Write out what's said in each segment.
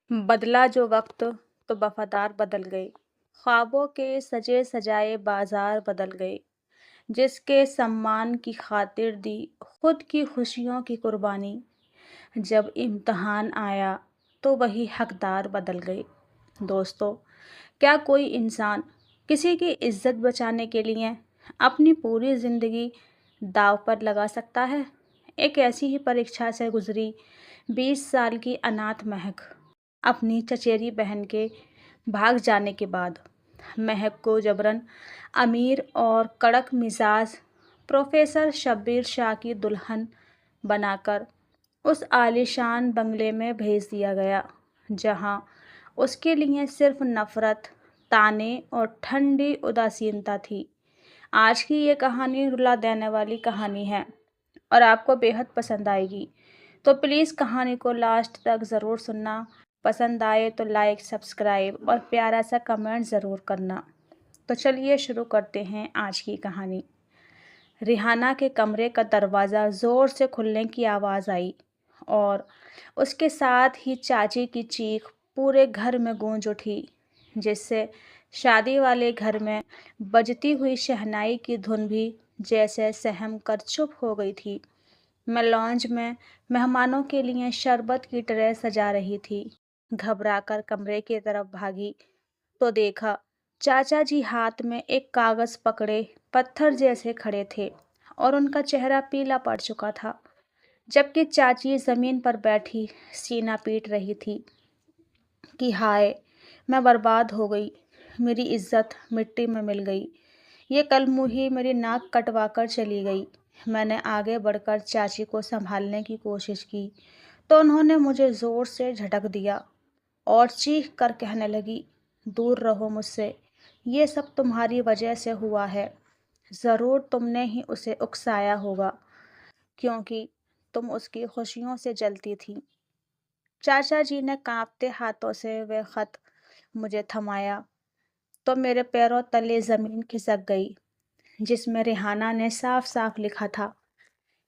बदला जो वक्त तो वफादार बदल गए। ख्वाबों के सजे सजाए बाजार बदल गए। जिसके सम्मान की खातिर दी खुद की खुशियों की कुर्बानी। जब इम्तहान आया तो वही हकदार बदल गए। दोस्तों, क्या कोई इंसान किसी की इज्जत बचाने के लिए अपनी पूरी जिंदगी दाव पर लगा सकता है? एक ऐसी ही परीक्षा से गुजरी 20 साल की अनाथ महक अपनी चचेरी बहन के भाग जाने के बाद महक को जबरन अमीर और कड़क मिजाज प्रोफेसर शब्बीर शाह की दुल्हन बनाकर उस आलीशान बंगले में भेज दिया गया, जहां उसके लिए सिर्फ नफरत, ताने और ठंडी उदासीनता थी। आज की ये कहानी रुला देने वाली कहानी है और आपको बेहद पसंद आएगी। तो प्लीज़ कहानी को लास्ट तक ज़रूर सुनना। पसंद आए तो लाइक, सब्सक्राइब और प्यारा सा कमेंट ज़रूर करना। तो चलिए शुरू करते हैं आज की कहानी। रिहाना के कमरे का दरवाज़ा ज़ोर से खुलने की आवाज़ आई और उसके साथ ही चाची की चीख पूरे घर में गूंज उठी, जिससे शादी वाले घर में बजती हुई शहनाई की धुन भी जैसे सहम कर चुप हो गई थी। मैं लॉन्ज में मेहमानों के लिए शरबत की ट्रे सजा रही थी। घबराकर कमरे की तरफ भागी तो देखा चाचा जी हाथ में एक कागज पकड़े पत्थर जैसे खड़े थे और उनका चेहरा पीला पड़ चुका था, जबकि चाची जमीन पर बैठी सीना पीट रही थी कि हाय, मैं बर्बाद हो गई, मेरी इज्जत मिट्टी में मिल गई। ये कलमुही मेरी नाक कटवा कर चली गई। मैंने आगे बढ़कर चाची को संभालने की कोशिश की तो उन्होंने मुझे जोर से झटक दिया और चीख कर कहने लगी, दूर रहो मुझसे, ये सब तुम्हारी वजह से हुआ है। ज़रूर तुमने ही उसे उकसाया होगा, क्योंकि तुम उसकी खुशियों से जलती थी। चाचा जी ने कांपते हाथों से वह खत मुझे थमाया तो मेरे पैरों तले ज़मीन खिसक गई, जिसमें रिहाना ने साफ साफ लिखा था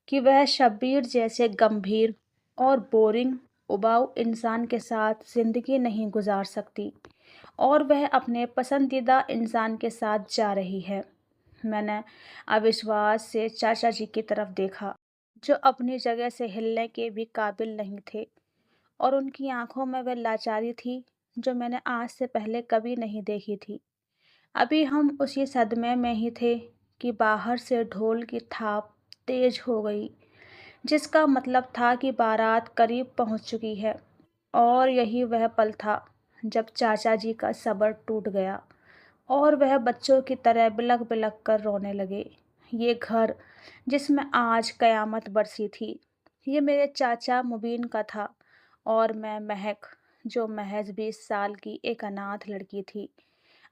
कि वह शब्बीर जैसे गंभीर और बोरिंग उबाऊ इंसान के साथ जिंदगी नहीं गुजार सकती और वह अपने पसंदीदा इंसान के साथ जा रही है। मैंने अविश्वास से चाचा जी की तरफ देखा, जो अपनी जगह से हिलने के भी काबिल नहीं थे, और उनकी आंखों में वह लाचारी थी जो मैंने आज से पहले कभी नहीं देखी थी। अभी हम उसी सदमे में ही थे कि बाहर से ढोल की थाप तेज हो गई, जिसका मतलब था कि बारात करीब पहुंच चुकी है। और यही वह पल था जब चाचा जी का सब्र टूट गया और वह बच्चों की तरह बिलख बिलख कर रोने लगे। ये घर जिसमें आज कयामत बरसी थी, ये मेरे चाचा मुबीन का था और मैं महक, जो महज 20 साल की एक अनाथ लड़की थी,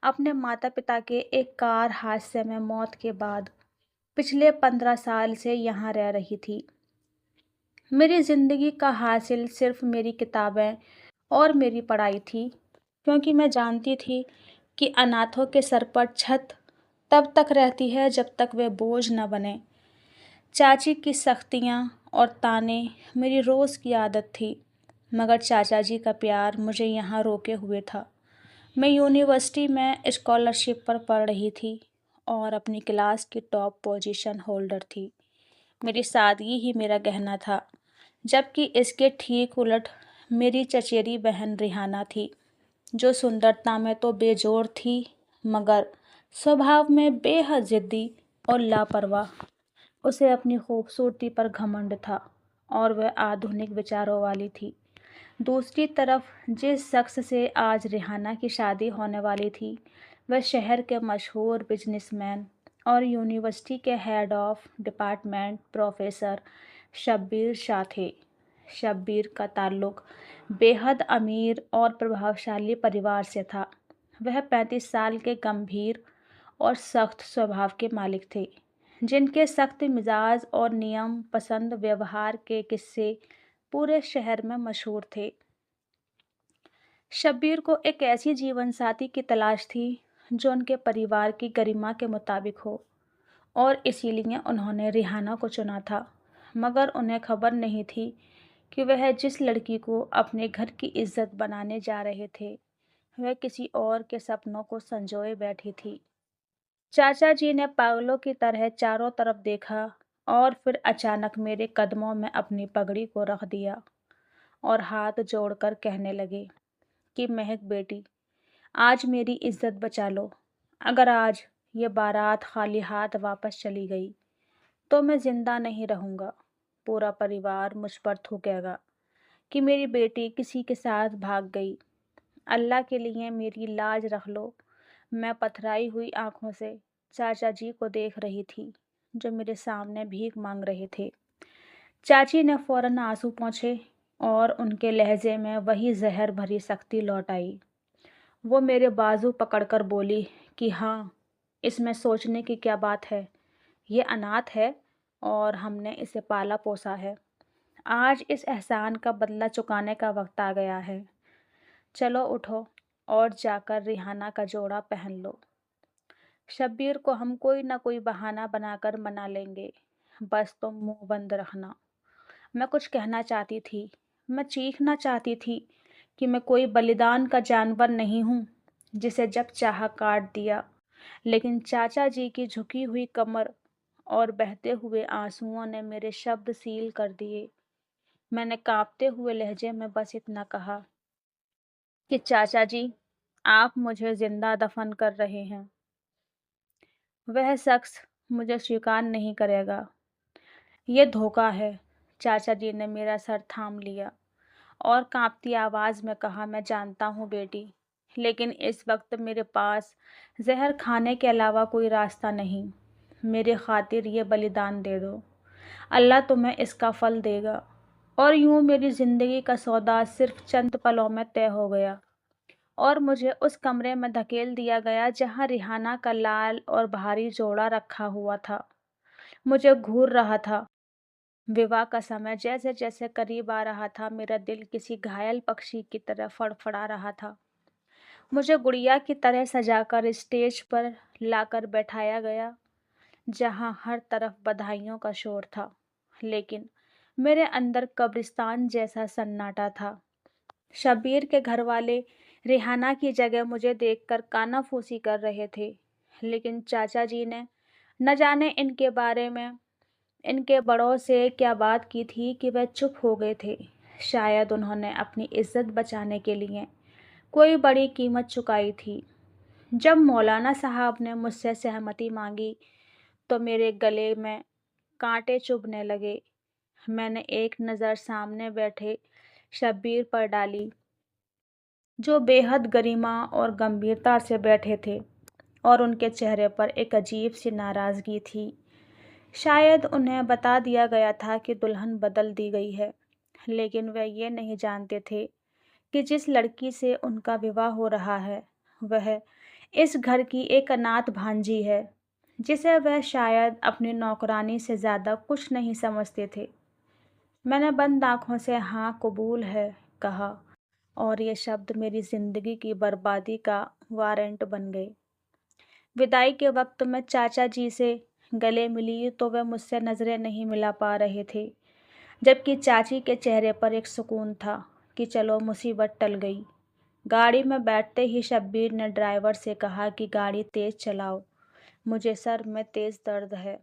अपने माता पिता के एक कार हादसे में मौत के बाद पिछले 15 साल से यहाँ रह रही थी। मेरी ज़िंदगी का हासिल सिर्फ मेरी किताबें और मेरी पढ़ाई थी, क्योंकि मैं जानती थी कि अनाथों के सर पर छत तब तक रहती है जब तक वे बोझ न बने। चाची की सख्तियाँ और ताने मेरी रोज़ की आदत थी, मगर चाचा जी का प्यार मुझे यहाँ रोके हुए था। मैं यूनिवर्सिटी में स्कॉलरशिप पर पढ़ रही थी और अपनी क्लास की टॉप पोजीशन होल्डर थी। मेरी सादगी ही मेरा गहना था, जबकि इसके ठीक उलट मेरी चचेरी बहन रिहाना थी, जो सुंदरता में तो बेजोड़ थी, मगर स्वभाव में बेहद जिद्दी और लापरवाह। उसे अपनी खूबसूरती पर घमंड था और वह आधुनिक विचारों वाली थी। दूसरी तरफ जिस शख्स से आज रिहाना की शादी होने वाली थी, वह शहर के मशहूर बिजनेसमैन और यूनिवर्सिटी के head of department professor Shabbir Shah थे। शब्बीर का ताल्लुक बेहद अमीर और प्रभावशाली परिवार से था। वह 35 साल के गंभीर और सख्त स्वभाव के मालिक थे, जिनके सख्त मिजाज और नियम पसंद व्यवहार के किस्से पूरे शहर में मशहूर थे। शब्बीर को एक ऐसी जीवन साथी की तलाश थी जो उनके परिवार की गरिमा के मुताबिक हो, और इसीलिए उन्होंने रिहाना को चुना था। मगर उन्हें खबर नहीं थी कि वह जिस लड़की को अपने घर की इज्जत बनाने जा रहे थे, वह किसी और के सपनों को संजोए बैठी थी। चाचा जी ने पागलों की तरह चारों तरफ देखा और फिर अचानक मेरे कदमों में अपनी पगड़ी को रख दिया और हाथ जोड़कर कहने लगे कि महक बेटी, आज मेरी इज्जत बचा लो। अगर आज ये बारात खाली हाथ वापस चली गई तो मैं जिंदा नहीं रहूंगा। पूरा परिवार मुझ पर थूकेगा कि मेरी बेटी किसी के साथ भाग गई। अल्लाह के लिए मेरी लाज रख लो। मैं पथराई हुई आंखों से चाचा जी को देख रही थी, जो मेरे सामने भीख मांग रहे थे। चाची ने फौरन आंसू पोंछे और उनके लहजे में वही जहर भरी सख्ती लौट आई। वो मेरे बाजू पकड़कर बोली कि हाँ, इसमें सोचने की क्या बात है। ये अनाथ है और हमने इसे पाला पोसा है। आज इस एहसान का बदला चुकाने का वक्त आ गया है। चलो उठो और जाकर रिहाना का जोड़ा पहन लो। शब्बीर को हम कोई ना कोई बहाना बनाकर मना लेंगे। बस तुम मुंह बंद रखना। मैं कुछ कहना चाहती थी, मैं चीखना चाहती थी कि मैं कोई बलिदान का जानवर नहीं हूँ जिसे जब चाहा काट दिया, लेकिन चाचा जी की झुकी हुई कमर और बहते हुए आंसुओं ने मेरे शब्द सील कर दिए। मैंने कांपते हुए लहजे में बस इतना कहा कि चाचा जी, आप मुझे जिंदा दफन कर रहे हैं। वह शख्स मुझे स्वीकार नहीं करेगा। ये धोखा है। चाचा जी ने मेरा सर थाम लिया और कांपती आवाज में कहा, मैं जानता हूँ बेटी, लेकिन इस वक्त मेरे पास जहर खाने के अलावा कोई रास्ता नहीं। मेरे खातिर ये बलिदान दे दो। अल्लाह तुम्हें इसका फल देगा। और यूं मेरी जिंदगी का सौदा सिर्फ चंद पलों में तय हो गया और मुझे उस कमरे में धकेल दिया गया जहां रिहाना का लाल और भारी जोड़ा रखा हुआ था। मुझे घूर रहा था। विवाह का समय जैसे जैसे करीब आ रहा था, मेरा दिल किसी घायल पक्षी की तरह फड़फड़ा रहा था। मुझे गुड़िया की तरह सजाकर स्टेज पर लाकर बैठाया गया, जहां हर तरफ बधाइयों का शोर था, लेकिन मेरे अंदर कब्रिस्तान जैसा सन्नाटा था। शब्बीर के घर वाले रिहाना की जगह मुझे देखकर कानाफूसी कर रहे थे, लेकिन चाचा जी ने न जाने इनके बारे में इनके बड़ों से क्या बात की थी कि वह चुप हो गए थे। शायद उन्होंने अपनी इज्जत बचाने के लिए कोई बड़ी कीमत चुकाई थी। जब मौलाना साहब ने मुझसे सहमति मांगी तो मेरे गले में कांटे चुभने लगे। मैंने एक नज़र सामने बैठे शब्बीर पर डाली, जो बेहद गरिमा और गंभीरता से बैठे थे, और उनके चेहरे पर एक अजीब सी नाराज़गी थी। शायद उन्हें बता दिया गया था कि दुल्हन बदल दी गई है, लेकिन वे ये नहीं जानते थे कि जिस लड़की से उनका विवाह हो रहा है, वह इस घर की एक अनाथ भांजी है, जिसे वह शायद अपनी नौकरानी से ज़्यादा कुछ नहीं समझते थे। मैंने बंद आँखों से हाँ कबूल है कहा, और ये शब्द मेरी ज़िंदगी की बर्बादी का वारंट बन गए। विदाई के वक्त मैं चाचा जी से गले मिली तो वे मुझसे नज़रें नहीं मिला पा रहे थे, जबकि चाची के चेहरे पर एक सुकून था कि चलो मुसीबत टल गई। गाड़ी में बैठते ही शब्बीर ने ड्राइवर से कहा कि गाड़ी तेज़ चलाओ, मुझे सर में तेज़ दर्द है।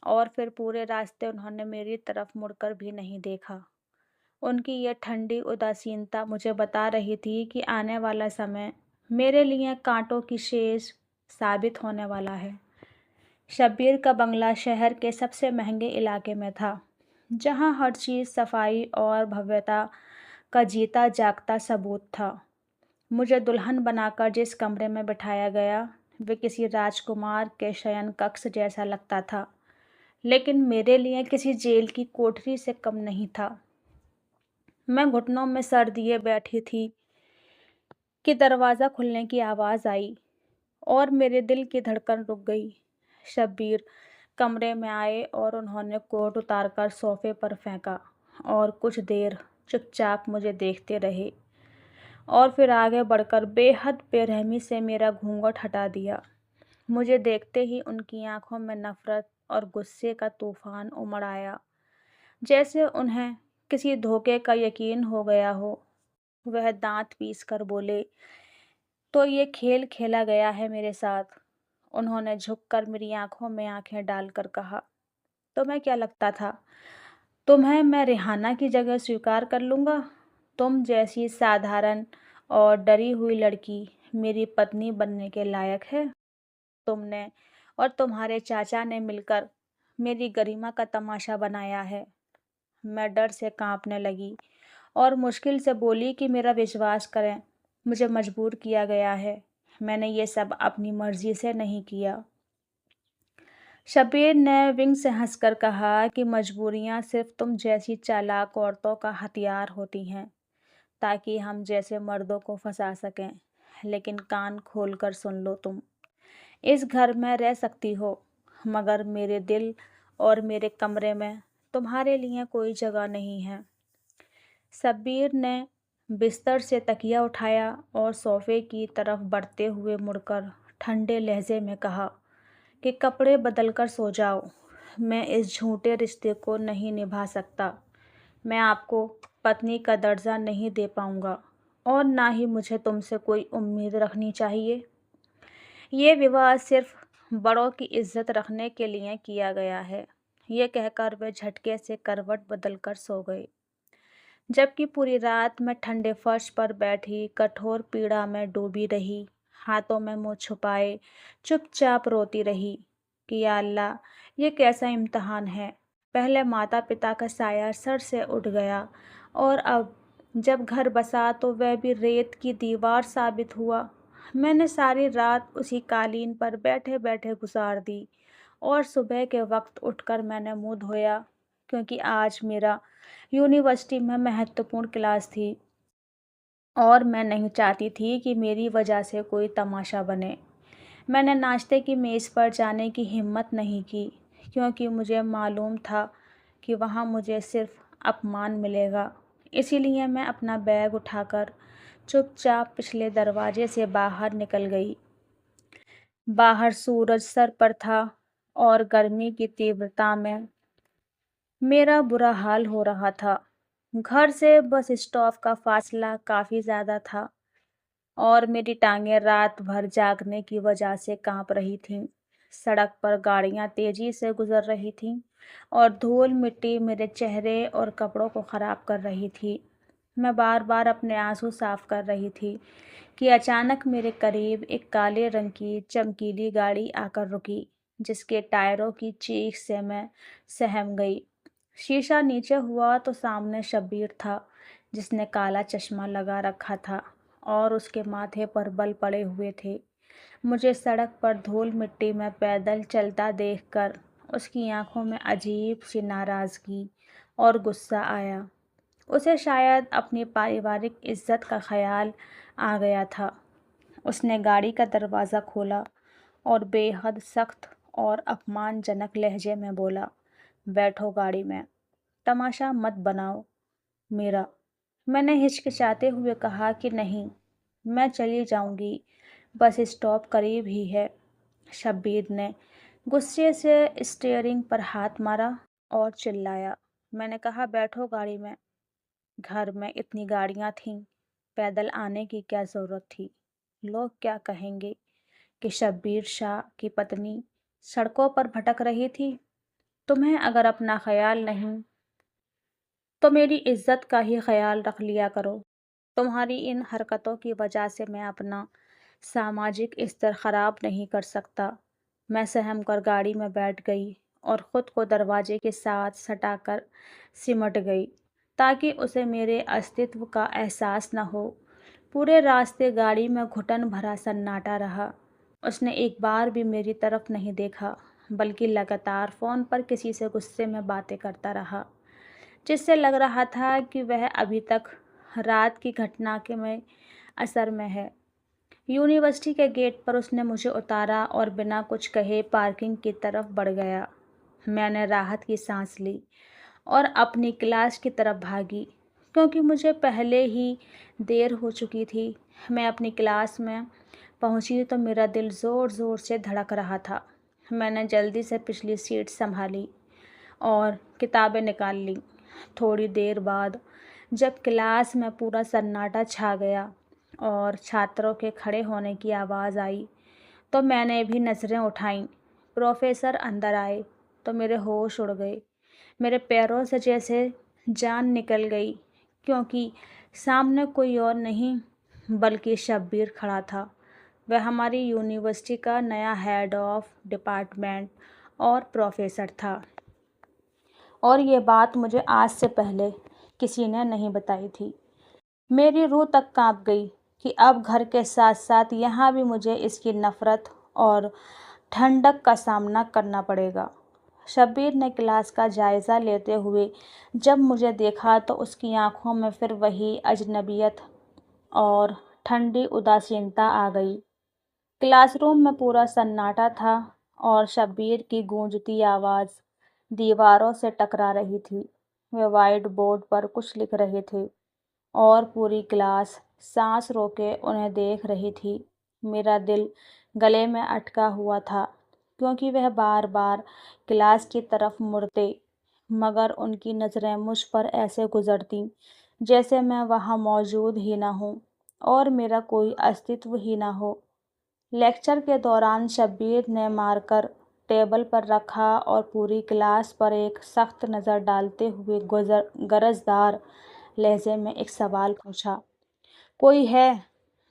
और फिर पूरे रास्ते उन्होंने मेरी तरफ मुड़कर भी नहीं देखा। उनकी यह ठंडी उदासीनता मुझे बता रही थी कि आने वाला समय मेरे लिए कांटों की शेष साबित होने वाला है। शब्बीर का बंगला शहर के सबसे महंगे इलाके में था, जहां हर चीज़ सफाई और भव्यता का जीता जागता सबूत था। मुझे दुल्हन बनाकर जिस कमरे में बिठाया गया, वे किसी राजकुमार के शयन कक्ष जैसा लगता था, लेकिन मेरे लिए किसी जेल की कोठरी से कम नहीं था। मैं घुटनों में सर दिए बैठी थी कि दरवाज़ा खुलने की आवाज़ आई और मेरे दिल की धड़कन रुक गई। शब्बीर कमरे में आए और उन्होंने कोट उतारकर सोफे पर फेंका और कुछ देर चुपचाप मुझे देखते रहे, और फिर आगे बढ़कर बेहद बेरहमी से मेरा घूंघट हटा दिया। मुझे देखते ही उनकी आंखों में नफरत और गुस्से का तूफान उमड़ आया, जैसे उन्हें किसी धोखे का यकीन हो गया हो। वह दाँत पीस कर बोले, तो ये खेल खेला गया है मेरे साथ। उन्होंने झुककर मेरी आँखों में आँखें डालकर कहा, तुम्हें क्या लगता था? तुम्हें मैं रिहाना की जगह स्वीकार कर लूँगा? तुम जैसी साधारण और डरी हुई लड़की मेरी पत्नी बनने के लायक है? तुमने और तुम्हारे चाचा ने मिलकर मेरी गरिमा का तमाशा बनाया है। मैं डर से काँपने लगी और मुश्किल से बोली कि मेरा विश्वास करें, मुझे मजबूर किया गया है। मैंने ये सब अपनी मर्ज़ी से नहीं किया। शब्बीर ने विंग से हंसकर कहा कि मजबूरियां सिर्फ तुम जैसी चालाक औरतों का हथियार होती हैं, ताकि हम जैसे मर्दों को फंसा सकें। लेकिन कान खोलकर सुन लो, तुम इस घर में रह सकती हो, मगर मेरे दिल और मेरे कमरे में तुम्हारे लिए कोई जगह नहीं है। शब्बीर ने बिस्तर से तकिया उठाया और सोफे की तरफ बढ़ते हुए मुड़कर ठंडे लहजे में कहा कि कपड़े बदलकर सो जाओ। मैं इस झूठे रिश्ते को नहीं निभा सकता। मैं आपको पत्नी का दर्जा नहीं दे पाऊंगा और ना ही मुझे तुमसे कोई उम्मीद रखनी चाहिए। ये विवाह सिर्फ बड़ों की इज्जत रखने के लिए किया गया है। ये कहकर वे झटके से करवट बदलकर सो गए, जबकि पूरी रात मैं ठंडे फर्श पर बैठी कठोर पीड़ा में डूबी रही, हाथों में मुंह छुपाए चुपचाप रोती रही कि या अल्लाह, ये कैसा इम्तिहान है। पहले माता पिता का साया सर से उठ गया और अब जब घर बसा तो वह भी रेत की दीवार साबित हुआ। मैंने सारी रात उसी कालीन पर बैठे बैठे गुजार दी और सुबह के वक्त उठकर मैंने मुंह धोया, क्योंकि आज मेरा यूनिवर्सिटी में महत्वपूर्ण क्लास थी और मैं नहीं चाहती थी कि मेरी वजह से कोई तमाशा बने। मैंने नाश्ते की मेज़ पर जाने की हिम्मत नहीं की, क्योंकि मुझे मालूम था कि वहाँ मुझे सिर्फ अपमान मिलेगा। इसीलिए मैं अपना बैग उठाकर चुपचाप पिछले दरवाजे से बाहर निकल गई। बाहर सूरज सर पर था और गर्मी की तीव्रता में मेरा बुरा हाल हो रहा था। घर से बस स्टॉप का फासला काफ़ी ज़्यादा था और मेरी टांगें रात भर जागने की वजह से कांप रही थीं। सड़क पर गाड़ियां तेजी से गुजर रही थीं और धूल मिट्टी मेरे चेहरे और कपड़ों को ख़राब कर रही थी। मैं बार बार अपने आंसू साफ कर रही थी कि अचानक मेरे करीब एक काले रंग की चमकीली गाड़ी आकर रुकी, जिसके टायरों की चीख से मैं सहम गई। शीशा नीचे हुआ तो सामने शब्बीर था, जिसने काला चश्मा लगा रखा था और उसके माथे पर बल पड़े हुए थे। मुझे सड़क पर धूल मिट्टी में पैदल चलता देखकर उसकी आंखों में अजीब सी नाराज़गी और गुस्सा आया। उसे शायद अपनी पारिवारिक इज्जत का ख्याल आ गया था। उसने गाड़ी का दरवाज़ा खोला और बेहद सख्त और अपमानजनक लहजे में बोला, बैठो गाड़ी में, तमाशा मत बनाओ मेरा। मैंने हिचकिचाते हुए कहा कि नहीं, मैं चली जाऊंगी, बस स्टॉप करीब ही है। शब्बीर ने गुस्से से स्टीयरिंग पर हाथ मारा और चिल्लाया। मैंने कहा, बैठो गाड़ी में। घर में इतनी गाड़ियां थीं, पैदल आने की क्या ज़रूरत थी? लोग क्या कहेंगे कि शब्बीर शाह की पत्नी सड़कों पर भटक रही थी? तुम्हें अगर अपना ख्याल नहीं तो मेरी इज्जत का ही ख्याल रख लिया करो। तुम्हारी इन हरकतों की वजह से मैं अपना सामाजिक स्तर खराब नहीं कर सकता। मैं सहम कर गाड़ी में बैठ गई और ख़ुद को दरवाजे के साथ सटाकर सिमट गई, ताकि उसे मेरे अस्तित्व का एहसास न हो। पूरे रास्ते गाड़ी में घुटन भरा सन्नाटा रहा। उसने एक बार भी मेरी तरफ नहीं देखा, बल्कि लगातार फ़ोन पर किसी से गुस्से में बातें करता रहा, जिससे लग रहा था कि वह अभी तक रात की घटना के में असर में है। यूनिवर्सिटी के गेट पर उसने मुझे उतारा और बिना कुछ कहे पार्किंग की तरफ बढ़ गया। मैंने राहत की सांस ली और अपनी क्लास की तरफ भागी, क्योंकि मुझे पहले ही देर हो चुकी थी। मैं अपनी क्लास में पहुंची तो मेरा दिल ज़ोर ज़ोर से धड़क रहा था। मैंने जल्दी से पिछली सीट संभाली और किताबें निकाल लीं। थोड़ी देर बाद जब क्लास में पूरा सन्नाटा छा गया और छात्रों के खड़े होने की आवाज़ आई, तो मैंने भी नज़रें उठाईं। प्रोफ़ेसर अंदर आए तो मेरे होश उड़ गए। मेरे पैरों से जैसे जान निकल गई, क्योंकि सामने कोई और नहीं बल्कि शब्बीर खड़ा था। वह हमारी यूनिवर्सिटी का नया हेड ऑफ़ डिपार्टमेंट और प्रोफ़ेसर था। और ये बात मुझे आज से पहले किसी ने नहीं बताई थी। मेरी रूह तक काँप गई कि अब घर के साथ-साथ यहाँ भी मुझे इसकी नफ़रत और ठंडक का सामना करना पड़ेगा। शब्बीर ने क्लास का जायज़ा लेते हुए जब मुझे देखा तो उसकी आँखों में फिर वही अजनबियत और ठंडी उदासीनता आ गई। क्लासरूम में पूरा सन्नाटा था और शब्बीर की गूंजती आवाज़ दीवारों से टकरा रही थी। वे व्हाइट बोर्ड पर कुछ लिख रहे थे और पूरी क्लास सांस रोके उन्हें देख रही थी। मेरा दिल गले में अटका हुआ था, क्योंकि वह बार बार क्लास की तरफ मुड़ते, मगर उनकी नज़रें मुझ पर ऐसे गुजरती जैसे मैं वहाँ मौजूद ही न हूँ और मेरा कोई अस्तित्व ही न हो। लेक्चर के दौरान शब्बीर ने मारकर टेबल पर रखा और पूरी क्लास पर एक सख्त नज़र डालते हुए गरजदार लहजे में एक सवाल पूछा, कोई है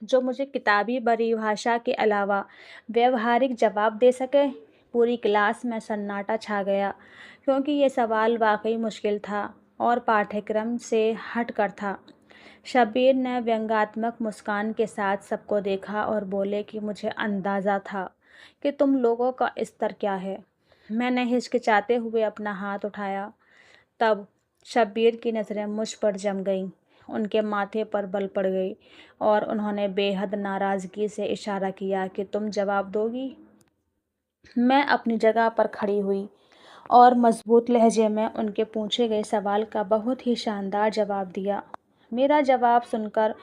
जो मुझे किताबी परिभाषा के अलावा व्यवहारिक जवाब दे सके? पूरी क्लास में सन्नाटा छा गया, क्योंकि ये सवाल वाकई मुश्किल था और पाठ्यक्रम से हटकर था। शब्बीर ने व्यंग्यात्मक मुस्कान के साथ सबको देखा और बोले कि मुझे अंदाज़ा था कि तुम लोगों का स्तर क्या है। मैंने हिचकिचाते हुए अपना हाथ उठाया। तब शब्बीर की नज़रें मुझ पर जम गईं। उनके माथे पर बल पड़ गई और उन्होंने बेहद नाराज़गी से इशारा किया कि तुम जवाब दोगी। मैं अपनी जगह पर खड़ी हुई और मज़बूत लहजे में उनके पूछे गए सवाल का बहुत ही शानदार जवाब दिया। मेरा जवाब सुनकर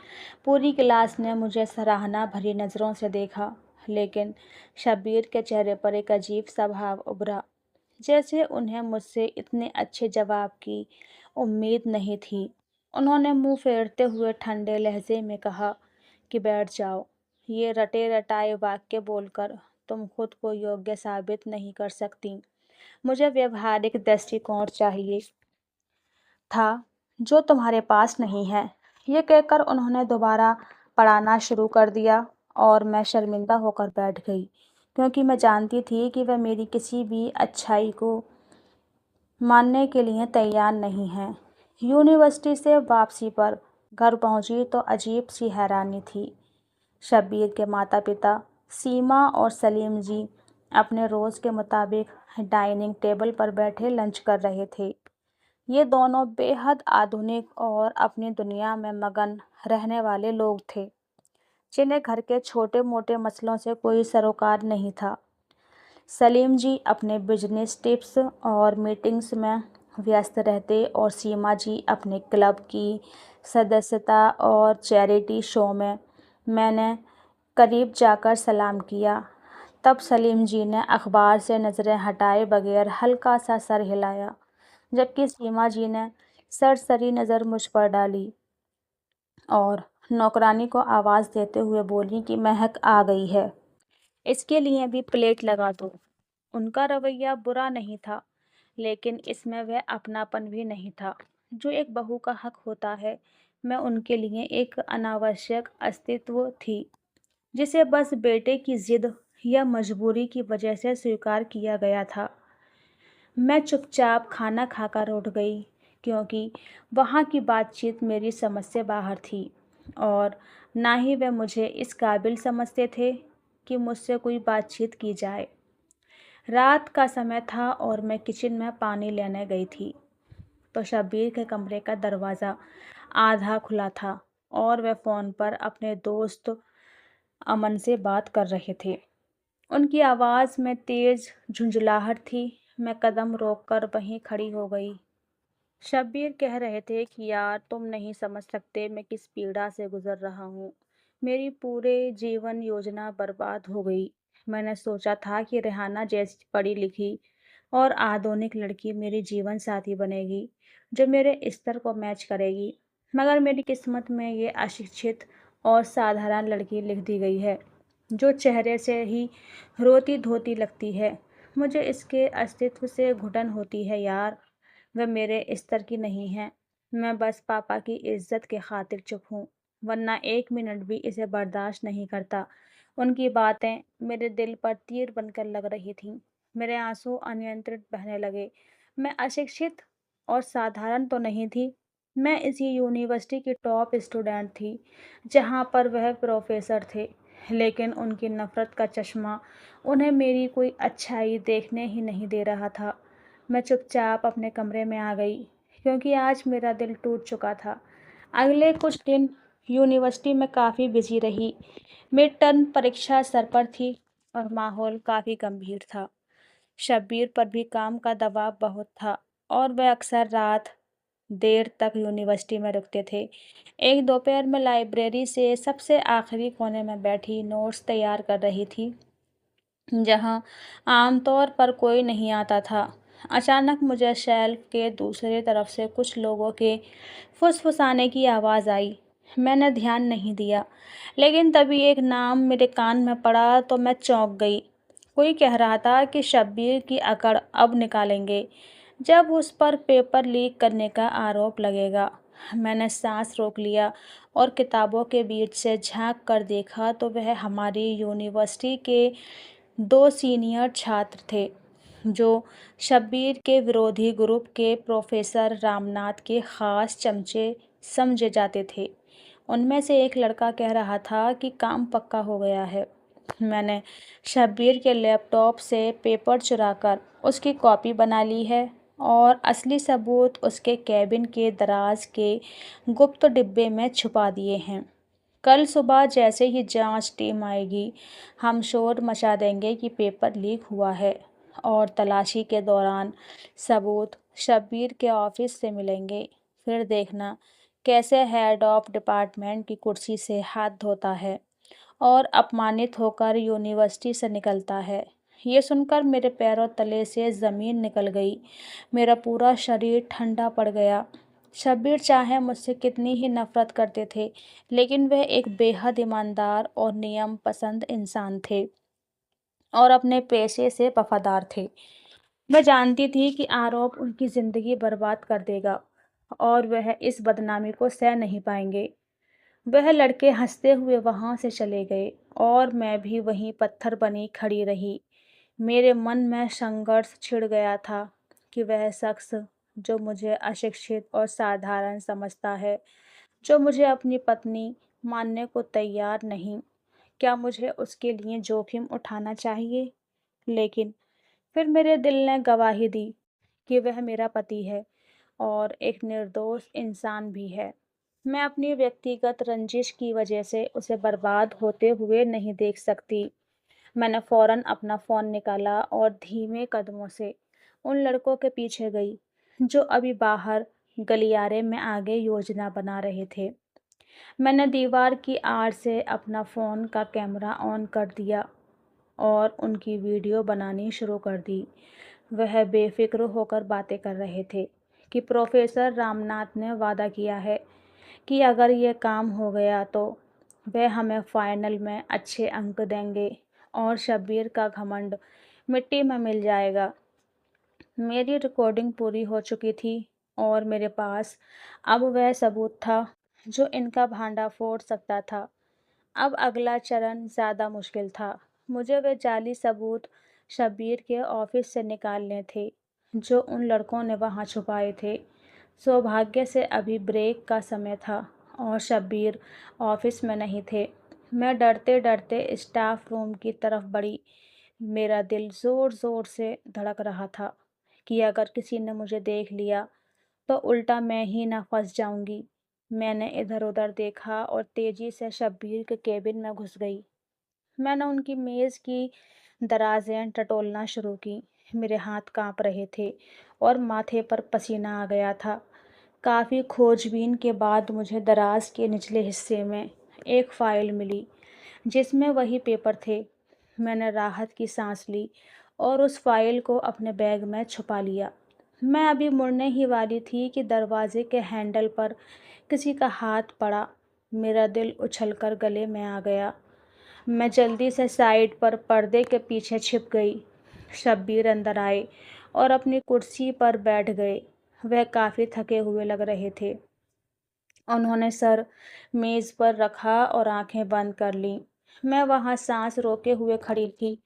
पूरी क्लास ने मुझे सराहना भरी नज़रों से देखा, लेकिन शब्बीर के चेहरे पर एक अजीब सा भाव उभरा, जैसे उन्हें मुझसे इतने अच्छे जवाब की उम्मीद नहीं थी। उन्होंने मुंह फेरते हुए ठंडे लहजे में कहा कि बैठ जाओ। ये रटे-रटाए वाक्य बोलकर तुम खुद को योग्य साबित नहीं कर सकती। मुझे व्यावहारिक दृष्टिकोण चाहिए था, जो तुम्हारे पास नहीं है। ये कहकर उन्होंने दोबारा पढ़ाना शुरू कर दिया और मैं शर्मिंदा होकर बैठ गई, क्योंकि मैं जानती थी कि वह मेरी किसी भी अच्छाई को मानने के लिए तैयार नहीं हैं। यूनिवर्सिटी से वापसी पर घर पहुंची तो अजीब सी हैरानी थी। शब्बीर के माता-पिता सीमा और सलीम जी अपने रोज़ के मुताबिक डाइनिंग टेबल पर बैठे लंच कर रहे थे। ये दोनों बेहद आधुनिक और अपनी दुनिया में मगन रहने वाले लोग थे, जिन्हें घर के छोटे-मोटे मसलों से कोई सरोकार नहीं था। सलीम जी अपने बिजनेस टिप्स और मीटिंग्स में व्यस्त रहते और सीमा जी अपने क्लब की सदस्यता और चैरिटी शो में। मैंने करीब जाकर सलाम किया, तब सलीम जी ने अखबार से नज़रें हटाए बगैर हल्का सा सर हिलाया, जबकि सीमा जी ने सरसरी नज़र मुझ पर डाली और नौकरानी को आवाज़ देते हुए बोली कि महक आ गई है, इसके लिए भी प्लेट लगा दो। उनका रवैया बुरा नहीं था, लेकिन इसमें वह अपनापन भी नहीं था, जो एक बहू का हक होता है। मैं उनके लिए एक अनावश्यक अस्तित्व थी, जिसे बस बेटे की ज़िद या मजबूरी की वजह से स्वीकार किया गया था। मैं चुपचाप खाना खाकर उठ गई, क्योंकि वहाँ की बातचीत मेरी समझ से बाहर थी और ना ही वे मुझे इस काबिल समझते थे कि मुझसे कोई बातचीत की जाए। रात का समय था और मैं किचन में पानी लेने गई थी, तो शब्बीर के कमरे का दरवाज़ा आधा खुला था और वे फ़ोन पर अपने दोस्त अमन से बात कर रहे थे। उनकी आवाज़ में तेज़ झुंझलाहट थी। मैं कदम रोककर वहीं खड़ी हो गई। शब्बीर कह रहे थे कि यार, तुम नहीं समझ सकते मैं किस पीड़ा से गुज़र रहा हूँ। मेरी पूरे जीवन योजना बर्बाद हो गई। मैंने सोचा था कि रेहाना जैसी पढ़ी लिखी, और आधुनिक लड़की मेरी जीवन साथी बनेगी, जो मेरे स्तर को मैच करेगी। मगर मेरी किस्मत में ये अशिक्षित और साधारण लड़की लिख दी गई है, जो चेहरे से ही रोती-धोती लगती है। मुझे इसके अस्तित्व से घुटन होती है यार। वह मेरे स्तर की नहीं है। मैं बस पापा की इज़्ज़त के खातिर चुप हूँ, वरना 1 मिनट भी इसे बर्दाश्त नहीं करता। उनकी बातें मेरे दिल पर तीर बनकर लग रही थीं। मेरे आँसू अनियंत्रित बहने लगे। मैं अशिक्षित और साधारण तो नहीं थी। मैं इसी यूनिवर्सिटी की टॉप स्टूडेंट थी, जहाँ पर वह प्रोफ़ेसर थे। लेकिन उनकी नफ़रत का चश्मा उन्हें मेरी कोई अच्छाई देखने ही नहीं दे रहा था। मैं चुपचाप अपने कमरे में आ गई, क्योंकि आज मेरा दिल टूट चुका था। अगले कुछ दिन यूनिवर्सिटी में काफ़ी बिजी रही। मिड टर्म परीक्षा सर पर थी और माहौल काफ़ी गंभीर था। शब्बीर पर भी काम का दबाव बहुत था और वह अक्सर रात देर तक यूनिवर्सिटी में रुकते थे। एक दोपहर में लाइब्रेरी से सबसे आखिरी कोने में बैठी नोट्स तैयार कर रही थी, जहाँ आमतौर पर कोई नहीं आता था। अचानक मुझे शेल्फ के दूसरी तरफ से कुछ लोगों के फुसफुसाने की आवाज़ आई। मैंने ध्यान नहीं दिया, लेकिन तभी एक नाम मेरे कान में पड़ा तो मैं चौंक गई। कोई कह रहा था कि शब्बीर की अकड़ अब निकालेंगे, जब उस पर पेपर लीक करने का आरोप लगेगा। मैंने सांस रोक लिया और किताबों के बीच से झांक कर देखा तो वह हमारी यूनिवर्सिटी के 2 सीनियर छात्र थे, जो शब्बीर के विरोधी ग्रुप के प्रोफेसर रामनाथ के ख़ास चमचे समझे जाते थे। उनमें से एक लड़का कह रहा था कि काम पक्का हो गया है। मैंने शब्बीर के लैपटॉप से पेपर चुराकर उसकी कॉपी बना ली है और असली सबूत उसके केबिन के दराज के गुप्त डिब्बे में छुपा दिए हैं। कल सुबह जैसे ही जांच टीम आएगी, हम शोर मचा देंगे कि पेपर लीक हुआ है और तलाशी के दौरान सबूत शब्बीर के ऑफिस से मिलेंगे। फिर देखना कैसे हेड ऑफ डिपार्टमेंट की कुर्सी से हाथ धोता है और अपमानित होकर यूनिवर्सिटी से निकलता है। ये सुनकर मेरे पैरों तले से ज़मीन निकल गई। मेरा पूरा शरीर ठंडा पड़ गया। शब्बीर चाहे मुझसे कितनी ही नफ़रत करते थे, लेकिन वह एक बेहद ईमानदार और नियम पसंद इंसान थे और अपने पेशे से वफ़ादार थे। मैं जानती थी कि आरोप उनकी ज़िंदगी बर्बाद कर देगा और वह इस बदनामी को सह नहीं पाएँगे। वह लड़के हंसते हुए वहां से चले गए और मैं भी वहीं पत्थर बनी खड़ी रही। मेरे मन में संघर्ष छिड़ गया था कि वह शख्स जो मुझे अशिक्षित और साधारण समझता है, जो मुझे अपनी पत्नी मानने को तैयार नहीं, क्या मुझे उसके लिए जोखिम उठाना चाहिए? लेकिन फिर मेरे दिल ने गवाही दी कि वह मेरा पति है और एक निर्दोष इंसान भी है। मैं अपनी व्यक्तिगत रंजिश की वजह से उसे बर्बाद होते हुए नहीं देख सकती। मैंने फ़ौरन अपना फ़ोन निकाला और धीमे कदमों से उन लड़कों के पीछे गई, जो अभी बाहर गलियारे में आगे योजना बना रहे थे। मैंने दीवार की आड़ से अपना फ़ोन का कैमरा ऑन कर दिया और उनकी वीडियो बनानी शुरू कर दी। वह बेफ़िक्र होकर बातें कर रहे थे कि प्रोफ़ेसर रामनाथ ने वादा किया है कि अगर ये काम हो गया तो वे हमें फाइनल में अच्छे अंक देंगे और शब्बीर का घमंड मिट्टी में मिल जाएगा। मेरी रिकॉर्डिंग पूरी हो चुकी थी और मेरे पास अब वह सबूत था जो इनका भांडा फोड़ सकता था। अब अगला चरण ज़्यादा मुश्किल था। मुझे वे जाली सबूत शब्बीर के ऑफिस से निकालने थे, जो उन लड़कों ने वहाँ छुपाए थे। सौभाग्य से अभी ब्रेक का समय था और शब्बीर ऑफिस में नहीं थे। मैं डरते डरते स्टाफ रूम की तरफ बढ़ी। मेरा दिल ज़ोर ज़ोर से धड़क रहा था कि अगर किसी ने मुझे देख लिया तो उल्टा मैं ही ना फंस जाऊंगी। मैंने इधर-उधर देखा और तेजी से शब्बीर के केबिन में घुस गई। मैंने उनकी मेज़ की दराज़ें टटोलना शुरू की। मेरे हाथ काँप रहे थे और माथे पर पसीना आ गया था। काफ़ी खोजबीन के बाद मुझे दराज़ के निचले हिस्से में एक फ़ाइल मिली, जिसमें वही पेपर थे। मैंने राहत की सांस ली और उस फाइल को अपने बैग में छुपा लिया। मैं अभी मुड़ने ही वाली थी कि दरवाजे के हैंडल पर किसी का हाथ पड़ा। मेरा दिल उछलकर गले में आ गया। मैं जल्दी से साइड पर पर्दे के पीछे छिप गई। शब्बीर अंदर आए और अपनी कुर्सी पर बैठ गए। वह काफ़ी थके हुए लग रहे थे। उन्होंने सर मेज़ पर रखा और आंखें बंद कर लीं। मैं वहाँ सांस रोके हुए खड़ी थी।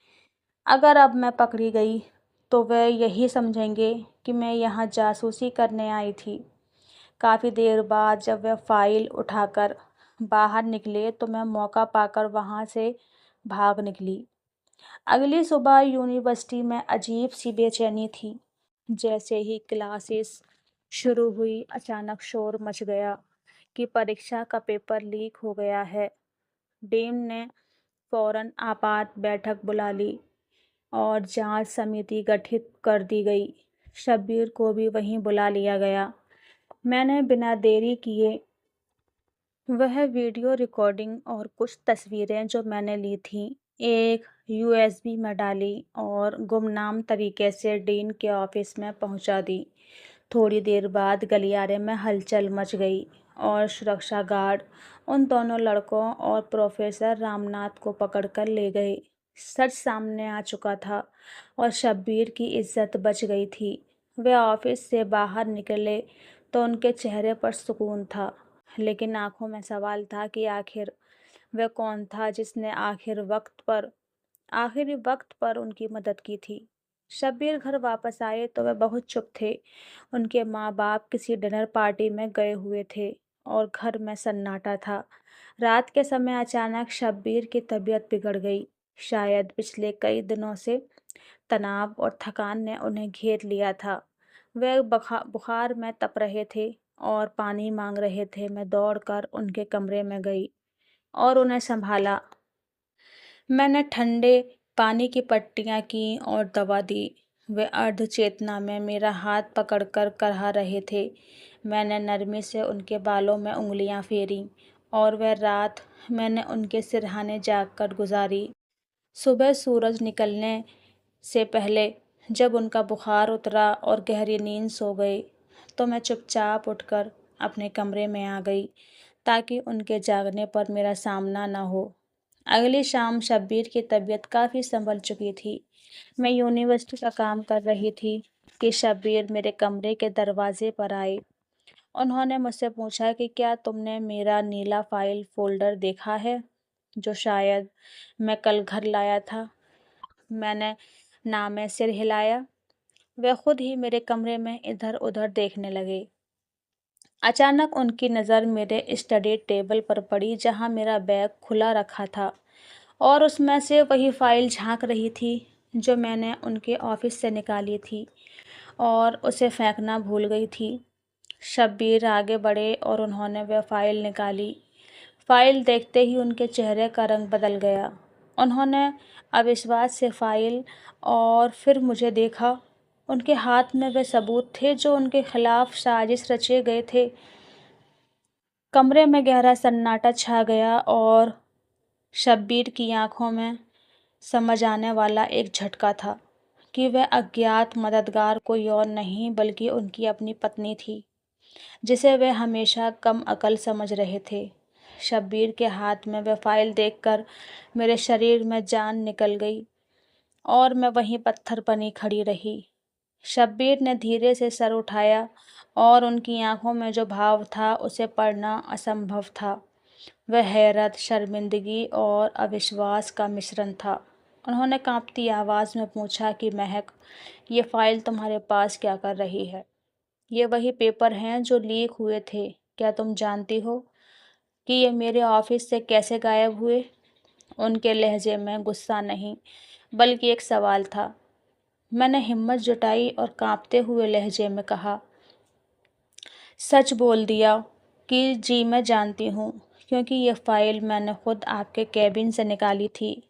अगर अब मैं पकड़ी गई तो वे यही समझेंगे कि मैं यहाँ जासूसी करने आई थी। काफ़ी देर बाद जब वह फाइल उठाकर बाहर निकले तो मैं मौका पाकर वहाँ से भाग निकली। अगली सुबह यूनिवर्सिटी में अजीब सी बेचैनी थी। जैसे ही क्लासेस शुरू हुई अचानक शोर मच गया कि परीक्षा का पेपर लीक हो गया है। डीन ने फौरन आपात बैठक बुला ली और जांच समिति गठित कर दी गई। शब्बीर को भी वहीं बुला लिया गया। मैंने बिना देरी किए वह वीडियो रिकॉर्डिंग और कुछ तस्वीरें जो मैंने ली थीं एक यूएसबी में डाली और गुमनाम तरीके से डीन के ऑफिस में पहुंचा दी। थोड़ी देर बाद गलियारे में हलचल मच गई और सुरक्षा गार्ड उन दोनों लड़कों और प्रोफेसर रामनाथ को पकड़कर ले गए। सच सामने आ चुका था और शब्बीर की इज्जत बच गई थी। वे ऑफिस से बाहर निकले तो उनके चेहरे पर सुकून था, लेकिन आंखों में सवाल था कि आखिर वह कौन था जिसने आखिरी वक्त पर उनकी मदद की थी। शब्बीर घर वापस आए तो वह बहुत चुप थे। उनके माँ बाप किसी डिनर पार्टी में गए हुए थे और घर में सन्नाटा था। रात के समय अचानक शब्बीर की तबीयत बिगड़ गई। शायद पिछले कई दिनों से तनाव और थकान ने उन्हें घेर लिया था। वे बुखार में तप रहे थे और पानी मांग रहे थे। मैं दौड़कर उनके कमरे में गई और उन्हें संभाला। मैंने ठंडे पानी की पट्टियाँ की और दवा दी। वे अर्ध चेतना में मेरा हाथ पकड़कर करहा रहे थे। मैंने नरमी से उनके बालों में उंगलियां फेरी और वह रात मैंने उनके सिरहाने जागकर गुजारी। सुबह सूरज निकलने से पहले जब उनका बुखार उतरा और गहरी नींद सो गए तो मैं चुपचाप उठकर अपने कमरे में आ गई ताकि उनके जागने पर मेरा सामना न हो। अगली शाम शब्बीर की तबीयत काफ़ी संभल चुकी थी। मैं यूनिवर्सिटी का काम कर रही थी कि शब्बीर मेरे कमरे के दरवाजे पर आए। उन्होंने मुझसे पूछा कि क्या तुमने मेरा नीला फाइल फोल्डर देखा है जो शायद मैं कल घर लाया था। मैंने ना में सिर हिलाया। वे खुद ही मेरे कमरे में इधर उधर देखने लगे। अचानक उनकी नज़र मेरे स्टडी टेबल पर पड़ी जहाँ मेरा बैग खुला रखा था और उसमें से वही फाइल झांक रही थी जो मैंने उनके ऑफिस से निकाली थी और उसे फेंकना भूल गई थी। शब्बीर आगे बढ़े और उन्होंने वह फाइल निकाली। फाइल देखते ही उनके चेहरे का रंग बदल गया। उन्होंने अविश्वास से फाइल और फिर मुझे देखा। उनके हाथ में वे सबूत थे जो उनके खिलाफ साजिश रचे गए थे। कमरे में गहरा सन्नाटा छा गया और शब्बीर की आंखों में समझ आने वाला एक झटका था कि वह अज्ञात मददगार कोई और नहीं बल्कि उनकी अपनी पत्नी थी, जिसे वे हमेशा कम अकल समझ रहे थे। शब्बीर के हाथ में वह फाइल देखकर मेरे शरीर में जान निकल गई और मैं वहीं पत्थर बनी खड़ी रही। शब्बीर ने धीरे से सर उठाया और उनकी आंखों में जो भाव था उसे पढ़ना असंभव था। वह हैरत, शर्मिंदगी और अविश्वास का मिश्रण था। उन्होंने कांपती आवाज़ में पूछा कि महक, ये फाइल तुम्हारे पास क्या कर रही है? ये वही पेपर हैं जो लीक हुए थे। क्या तुम जानती हो कि ये मेरे ऑफिस से कैसे गायब हुए? उनके लहजे में गुस्सा नहीं बल्कि एक सवाल था। मैंने हिम्मत जुटाई और कांपते हुए लहजे में कहा, सच बोल दिया कि जी मैं जानती हूँ, क्योंकि ये फाइल मैंने खुद आपके कैबिन से निकाली थी।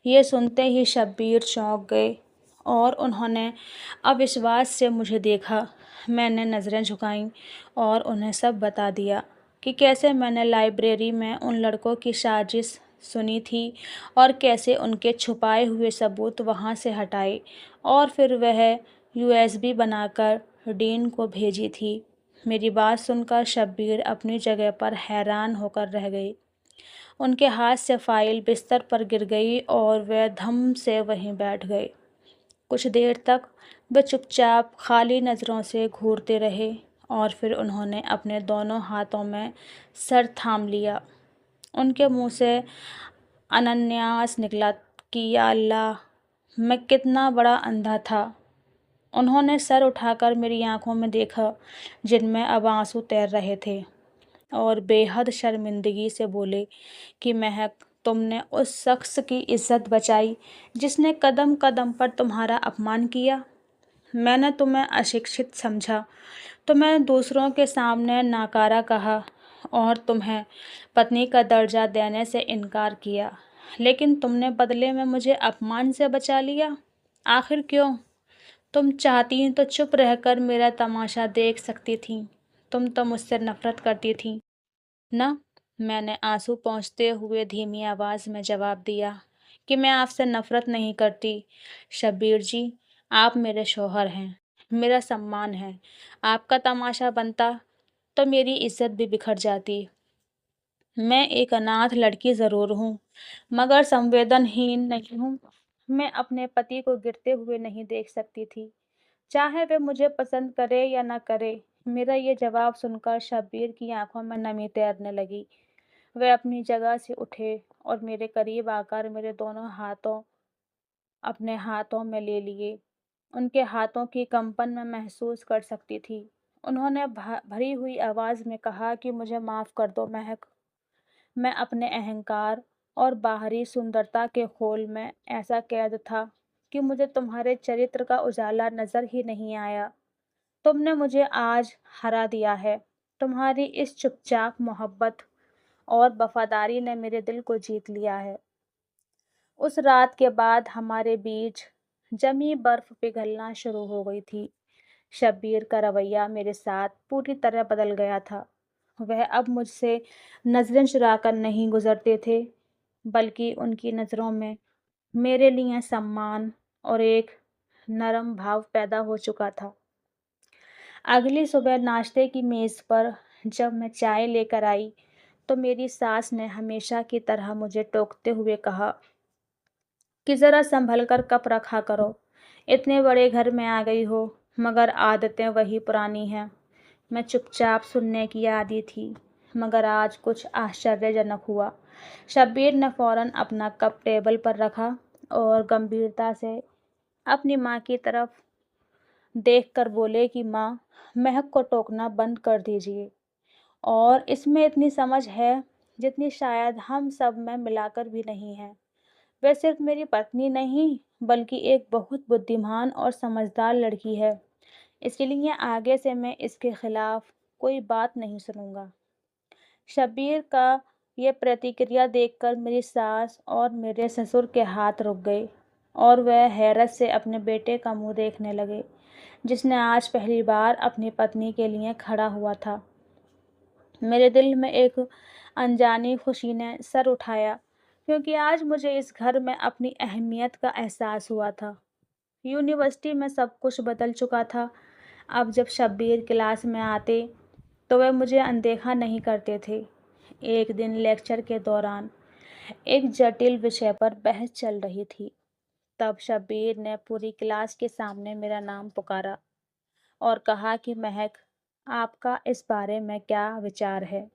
ये सुनते ही शब्बीर चौंक गए और उन्होंने अविश्वास से मुझे देखा। मैंने नज़रें झुकाईं और उन्हें सब बता दिया कि कैसे मैंने लाइब्रेरी में उन लड़कों की साजिश सुनी थी और कैसे उनके छुपाए हुए सबूत वहाँ से हटाए और फिर वह यूएसबी बनाकर डीन को भेजी थी। मेरी बात सुनकर शब्बीर अपनी जगह पर हैरान होकर रह गई। उनके हाथ से फाइल बिस्तर पर गिर गई और वे धम से वहीं बैठ गए। कुछ देर तक वे चुपचाप खाली नज़रों से घूरते रहे और फिर उन्होंने अपने दोनों हाथों में सर थाम लिया। उनके मुंह से अनन्यास निकला कि या अल्लाह, मैं कितना बड़ा अंधा था। उन्होंने सर उठाकर मेरी आंखों में देखा, जिनमें अब आंसू तैर रहे थे, और बेहद शर्मिंदगी से बोले कि महक, तुमने उस शख्स की इज्जत बचाई जिसने कदम कदम पर तुम्हारा अपमान किया। मैंने तुम्हें अशिक्षित समझा, तुम्हें दूसरों के सामने नाकारा कहा और तुम्हें पत्नी का दर्जा देने से इनकार किया, लेकिन तुमने बदले में मुझे अपमान से बचा लिया। आखिर क्यों? तुम चाहती तो चुप रहकर मेरा तमाशा देख सकती थीं। तुम तो मुझसे नफरत करती थीं ना? मैंने आंसू पोंछते हुए धीमी आवाज़ में जवाब दिया कि मैं आपसे नफरत नहीं करती। शब्बीर जी, आप मेरे शौहर हैं, मेरा सम्मान है। आपका तमाशा बनता तो मेरी इज्जत भी बिखर जाती। मैं एक अनाथ लड़की ज़रूर हूँ, मगर संवेदनहीन नहीं हूँ। मैं अपने पति को गिरते हुए नहीं देख सकती थी, चाहे वे मुझे पसंद करे या न करे। मेरा ये जवाब सुनकर शब्बीर की आंखों में नमी तैरने लगी। वे अपनी जगह से उठे और मेरे करीब आकर मेरे दोनों हाथों अपने हाथों में ले लिए। उनके हाथों की कंपन मैं महसूस कर सकती थी। उन्होंने भरी हुई आवाज़ में कहा कि मुझे माफ़ कर दो महक। मैं अपने अहंकार और बाहरी सुंदरता के खोल में ऐसा कैद था कि मुझे तुम्हारे चरित्र का उजाला नज़र ही नहीं आया। तुमने मुझे आज हरा दिया है। तुम्हारी इस चुपचाप मोहब्बत और वफादारी ने मेरे दिल को जीत लिया है। उस रात के बाद हमारे बीच जमी बर्फ पिघलना शुरू हो गई थी। शब्बीर का रवैया मेरे साथ पूरी तरह बदल गया था। वह अब मुझसे नजरें चुराकर नहीं गुजरते थे, बल्कि उनकी नज़रों में मेरे लिए सम्मान और एक नरम भाव पैदा हो चुका था। अगली सुबह नाश्ते की मेज़ पर जब मैं चाय लेकर आई, तो मेरी सास ने हमेशा की तरह मुझे टोकते हुए कहा कि ज़रा संभल कर कप रखा करो। इतने बड़े घर में आ गई हो, मगर आदतें वही पुरानी हैं। मैं चुपचाप सुनने की आदी थी, मगर आज कुछ आश्चर्यजनक हुआ। शब्बीर ने फौरन अपना कप टेबल पर रखा और गंभीरता से अपनी माँ की तरफ देखकर बोले कि माँ, महक को टोकना बंद कर दीजिए। और इसमें इतनी समझ है जितनी शायद हम सब में मिलाकर भी नहीं है। वह सिर्फ मेरी पत्नी नहीं, बल्कि एक बहुत बुद्धिमान और समझदार लड़की है। इसलिए आगे से मैं इसके खिलाफ कोई बात नहीं सुनूंगा। शब्बीर का ये प्रतिक्रिया देखकर मेरी सास और मेरे ससुर के हाथ रुक गए और वह हैरत से अपने बेटे का मुंह देखने लगे, जिसने आज पहली बार अपनी पत्नी के लिए खड़ा हुआ था। मेरे दिल में एक अनजानी खुशी ने सर उठाया, क्योंकि आज मुझे इस घर में अपनी अहमियत का एहसास हुआ था। यूनिवर्सिटी में सब कुछ बदल चुका था। अब जब शब्बीर क्लास में आते तो वे मुझे अनदेखा नहीं करते थे। एक दिन लेक्चर के दौरान एक जटिल विषय पर बहस चल रही थी। तब शब्बीर ने पूरी क्लास के सामने मेरा नाम पुकारा और कहा कि महक, आपका इस बारे में क्या विचार है?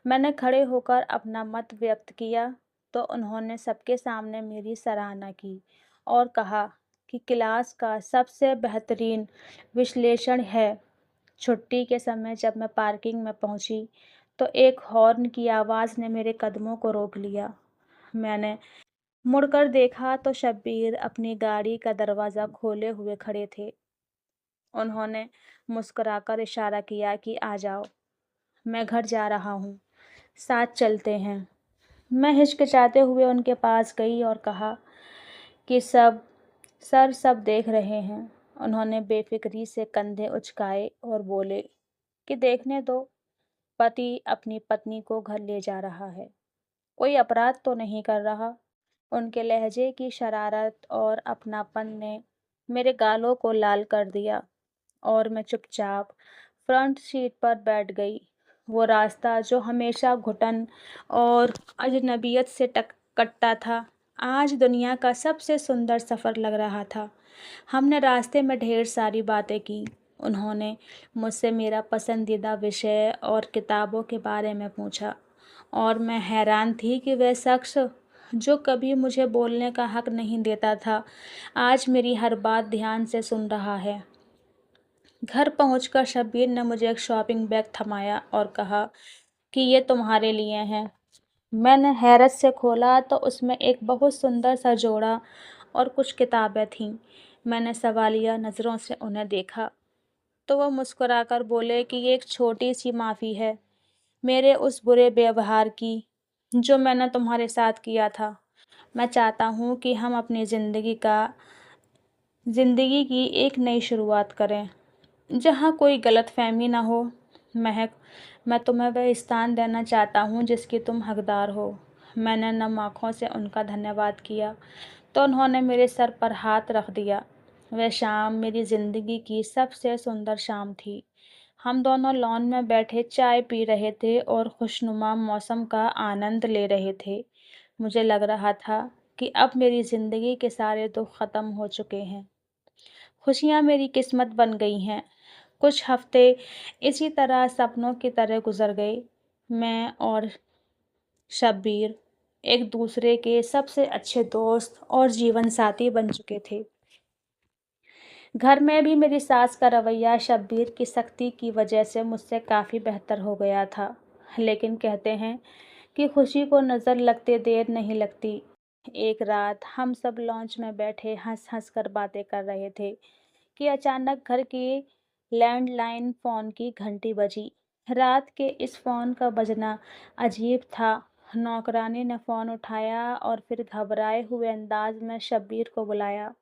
मैंने खड़े होकर अपना मत व्यक्त किया तो उन्होंने सबके सामने मेरी सराहना की और कहा कि क्लास का सबसे बेहतरीन विश्लेषण है। छुट्टी के समय जब मैं पार्किंग में पहुंची तो एक हॉर्न की आवाज़ ने मेरे कदमों को रोक लिया। मैंने मुड़कर देखा तो शब्बीर अपनी गाड़ी का दरवाज़ा खोले हुए खड़े थे। उन्होंने मुस्कुराकर इशारा किया कि आ जाओ, मैं घर जा रहा हूँ, साथ चलते हैं। मैं हिचकिचाते हुए उनके पास गई और कहा कि सब देख रहे हैं। उन्होंने बेफिक्री से कंधे उचकाए और बोले कि देखने दो, पति अपनी पत्नी को घर ले जा रहा है। कोई अपराध तो नहीं कर रहा। उनके लहजे की शरारत और अपनापन ने मेरे गालों को लाल कर दिया और मैं चुपचाप फ्रंट सीट पर बैठ गई। वो रास्ता जो हमेशा घुटन और अजनबियत से टक कटता था, आज दुनिया का सबसे सुंदर सफ़र लग रहा था। हमने रास्ते में ढेर सारी बातें की। उन्होंने मुझसे मेरा पसंदीदा विषय और किताबों के बारे में पूछा और मैं हैरान थी कि वह शख्स जो कभी मुझे बोलने का हक नहीं देता था, आज मेरी हर बात ध्यान से सुन रहा है। घर पहुंचकर शब्बीर ने मुझे एक शॉपिंग बैग थमाया और कहा कि ये तुम्हारे लिए है। मैंने हैरत से खोला तो उसमें एक बहुत सुंदर सा जोड़ा और कुछ किताबें थीं। मैंने सवालिया नज़रों से उन्हें देखा तो वह मुस्कुराकर बोले कि ये एक छोटी सी माफ़ी है मेरे उस बुरे व्यवहार की जो मैंने तुम्हारे साथ किया था। मैं चाहता हूँ कि हम अपनी ज़िंदगी की एक नई शुरुआत करें जहाँ कोई गलतफहमी ना हो। महक, मैं तुम्हें वह स्थान देना चाहता हूँ जिसकी तुम हकदार हो। मैंने नम आँखों से उनका धन्यवाद किया तो उन्होंने मेरे सर पर हाथ रख दिया। वह शाम मेरी ज़िंदगी की सबसे सुंदर शाम थी। हम दोनों लॉन में बैठे चाय पी रहे थे और खुशनुमा मौसम का आनंद ले रहे थे। मुझे लग रहा था कि अब मेरी ज़िंदगी के सारे दुख ख़त्म हो चुके हैं। खुशियाँ मेरी किस्मत बन गई हैं। कुछ हफ्ते इसी तरह सपनों की तरह गुजर गए। मैं और शब्बीर एक दूसरे के सबसे अच्छे दोस्त और जीवन साथी बन चुके थे। घर में भी मेरी सास का रवैया शब्बीर की सख्ती की वजह से मुझसे काफ़ी बेहतर हो गया था। लेकिन कहते हैं कि खुशी को नज़र लगते देर नहीं लगती। एक रात हम सब लॉन्च में बैठे हंस हंस कर बातें कर रहे थे कि अचानक घर की लैंडलाइन फ़ोन की घंटी बजी। रात के इस फ़ोन का बजना अजीब था। नौकरानी ने फ़ोन उठाया और फिर घबराए हुए अंदाज में शब्बीर को बुलाया।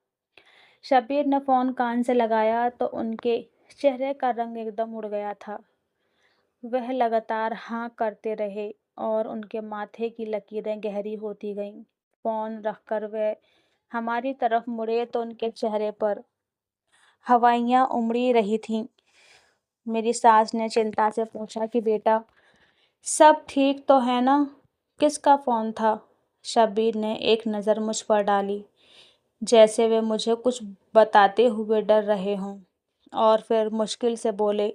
शब्बीर ने फ़ोन कान से लगाया तो उनके चेहरे का रंग एकदम उड़ गया था। वह लगातार हाँ करते रहे और उनके माथे की लकीरें गहरी होती गईं। फ़ोन रखकर वे हमारी तरफ मुड़े तो उनके चेहरे पर हवाइयाँ उमड़ी रही थीं। मेरी सास ने चिंता से पूछा कि बेटा, सब ठीक तो है ना? किसका फ़ोन था? शब्बीर ने एक नज़र मुझ पर डाली, जैसे वे मुझे कुछ बताते हुए डर रहे हों, और फिर मुश्किल से बोले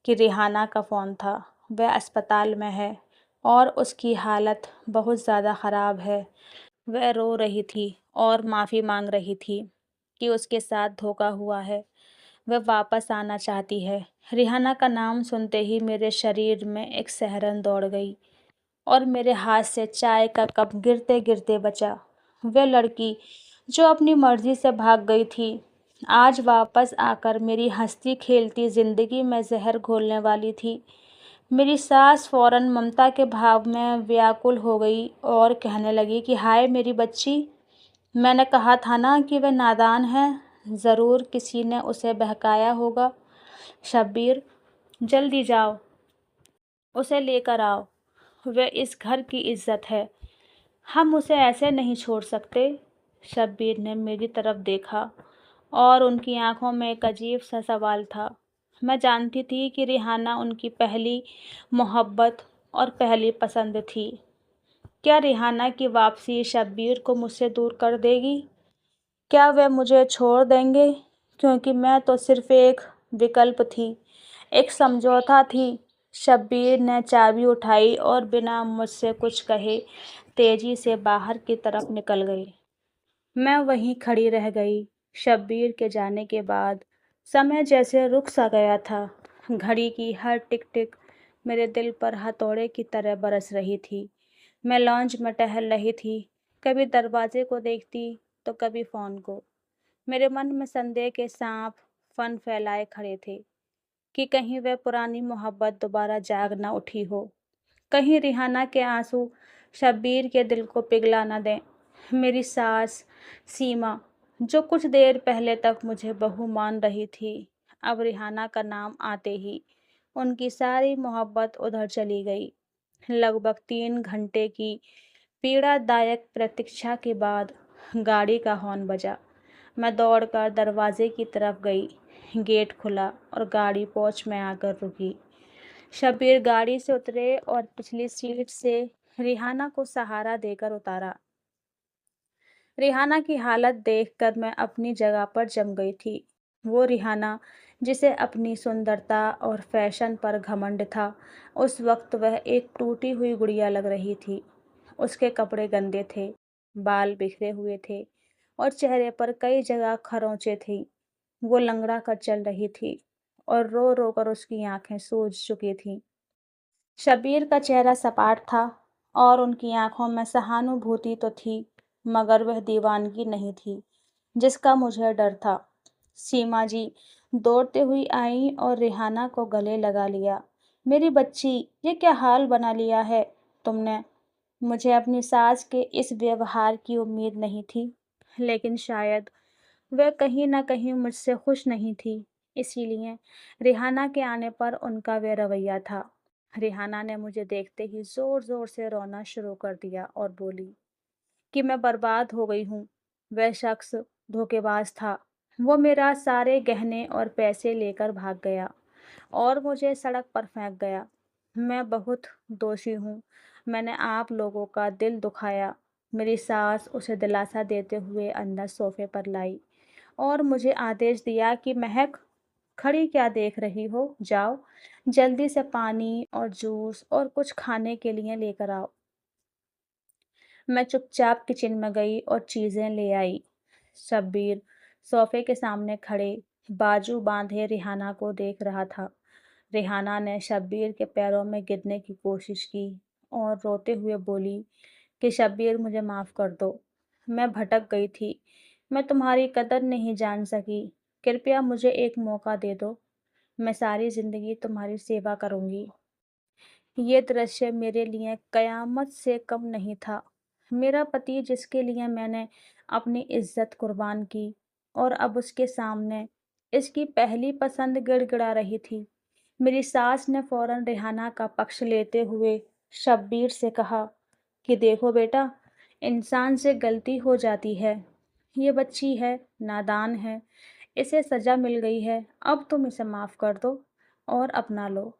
कि रिहाना का फ़ोन था। वह अस्पताल में है और उसकी हालत बहुत ज़्यादा ख़राब है। वह रो रही थी और माफ़ी मांग रही थी कि उसके साथ धोखा हुआ है। वह वापस आना चाहती है। रिहाना का नाम सुनते ही मेरे शरीर में एक सिहरन दौड़ गई और मेरे हाथ से चाय का कप गिरते गिरते बचा। वह लड़की जो अपनी मर्जी से भाग गई थी, आज वापस आकर मेरी हंसती खेलती जिंदगी में जहर घोलने वाली थी। मेरी सास फौरन ममता के भाव में व्याकुल हो गई और कहने लगी कि हाय मेरी बच्ची, मैंने कहा था ना कि वह नादान है। ज़रूर किसी ने उसे बहकाया होगा। शब्बीर, जल्दी जाओ, उसे लेकर आओ। वह इस घर की इज्जत है। हम उसे ऐसे नहीं छोड़ सकते। शब्बीर ने मेरी तरफ देखा और उनकी आंखों में एक अजीब सा सवाल था। मैं जानती थी कि रिहाना उनकी पहली मोहब्बत और पहली पसंद थी। क्या रिहाना की वापसी शब्बीर को मुझसे दूर कर देगी? क्या वे मुझे छोड़ देंगे? क्योंकि मैं तो सिर्फ एक विकल्प थी, एक समझौता थी। शब्बीर ने चाबी उठाई और बिना मुझसे कुछ कहे तेजी से बाहर की तरफ निकल गई। मैं वहीं खड़ी रह गई। शब्बीर के जाने के बाद समय जैसे रुक सा गया था। घड़ी की हर टिक टिक मेरे दिल पर हथौड़े की तरह बरस रही थी। मैं लॉन्ज में टहल रही थी, कभी दरवाजे को देखती तो कभी फ़ोन को। मेरे मन में संदेह के सांप फन फैलाए खड़े थे कि कहीं वह पुरानी मोहब्बत दोबारा जाग न उठी हो। कहीं रिहाना के आंसू शब्बीर के दिल को पिघला न दें। मेरी सास सीमा, जो कुछ देर पहले तक मुझे बहू मान रही थी, अब रिहाना का नाम आते ही उनकी सारी मोहब्बत उधर चली गई। लगभग 3 घंटे की पीड़ादायक प्रतीक्षा के बाद गाड़ी का हॉर्न बजा। मैं दौड़कर दरवाजे की तरफ गई। गेट खुला और गाड़ी पोर्च में आकर रुकी। शब्बीर गाड़ी से उतरे और पिछली सीट से रिहाना को सहारा देकर उतारा। रिहाना की हालत देखकर मैं अपनी जगह पर जम गई थी। वो रिहाना जिसे अपनी सुंदरता और फैशन पर घमंड था, उस वक्त वह एक टूटी हुई गुड़िया लग रही थी। उसके कपड़े गंदे थे, बाल बिखरे हुए थे और चेहरे पर कई जगह खरोंचे थी। वो लंगड़ा कर चल रही थी और रो रो कर उसकी आंखें सूज चुकी थीं। शब्बीर का चेहरा सपाट था और उनकी आंखों में सहानुभूति तो थी, मगर वह दीवानगी नहीं थी जिसका मुझे डर था। सीमा जी दौड़ते हुई आई और रिहाना को गले लगा लिया। मेरी बच्ची, ये क्या हाल बना लिया है तुमने? मुझे अपनी सास के इस व्यवहार की उम्मीद नहीं थी, लेकिन शायद वह कहीं न कहीं मुझसे खुश नहीं थी, इसीलिए रिहाना के आने पर उनका वह रवैया था। रिहाना ने मुझे देखते ही ज़ोर-ज़ोर से रोना शुरू कर दिया और बोली कि मैं बर्बाद हो गई हूँ। वह शख्स धोखेबाज था। वो मेरा सारे गहने और पैसे लेकर भाग गया और मुझे सड़क पर फेंक गया। मैं बहुत दोषी हूँ। मैंने आप लोगों का दिल दुखाया। मेरी सास उसे दिलासा देते हुए अंदर सोफे पर लाई और मुझे आदेश दिया कि महक, खड़ी क्या देख रही हो? जाओ, जल्दी से पानी और जूस और कुछ खाने के लिए लेकर आओ। मैं चुपचाप किचन में गई और चीज़ें ले आई। शब्बीर सोफे के सामने खड़े, बाजू बांधे रिहाना को देख रहा था। रिहाना ने शब्बीर के पैरों में गिरने की कोशिश की और रोते हुए बोली कि शब्बीर, मुझे माफ़ कर दो। मैं भटक गई थी। मैं तुम्हारी कदर नहीं जान सकी। कृपया मुझे एक मौका दे दो। मैं सारी ज़िंदगी तुम्हारी सेवा करूँगी। ये दृश्य मेरे लिए कयामत से कम नहीं था। मेरा पति जिसके लिए मैंने अपनी इज्जत कुर्बान की और अब उसके सामने इसकी पहली पसंद गिड़गिड़ा रही थी। मेरी सास ने फौरन रिहाना का पक्ष लेते हुए शब्बीर से कहा कि देखो बेटा, इंसान से गलती हो जाती है। ये बच्ची है, नादान है, इसे सज़ा मिल गई है। अब तुम इसे माफ़ कर दो और अपना लो।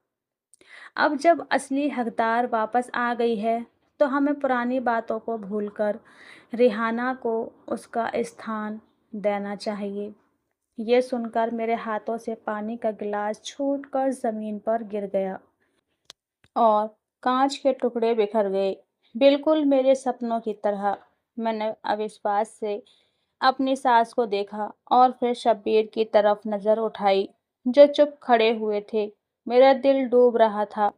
अब जब असली हकदार वापस आ गई है, तो हमें पुरानी बातों को भूलकर रिहाना को उसका स्थान देना चाहिए। ये सुनकर मेरे हाथों से पानी का गिलास छूटकर ज़मीन पर गिर गया और कांच के टुकड़े बिखर गए, बिल्कुल मेरे सपनों की तरह। मैंने अविश्वास से अपनी सास को देखा और फिर शब्बीर की तरफ नज़र उठाई, जो चुप खड़े हुए थे। मेरा दिल डूब रहा था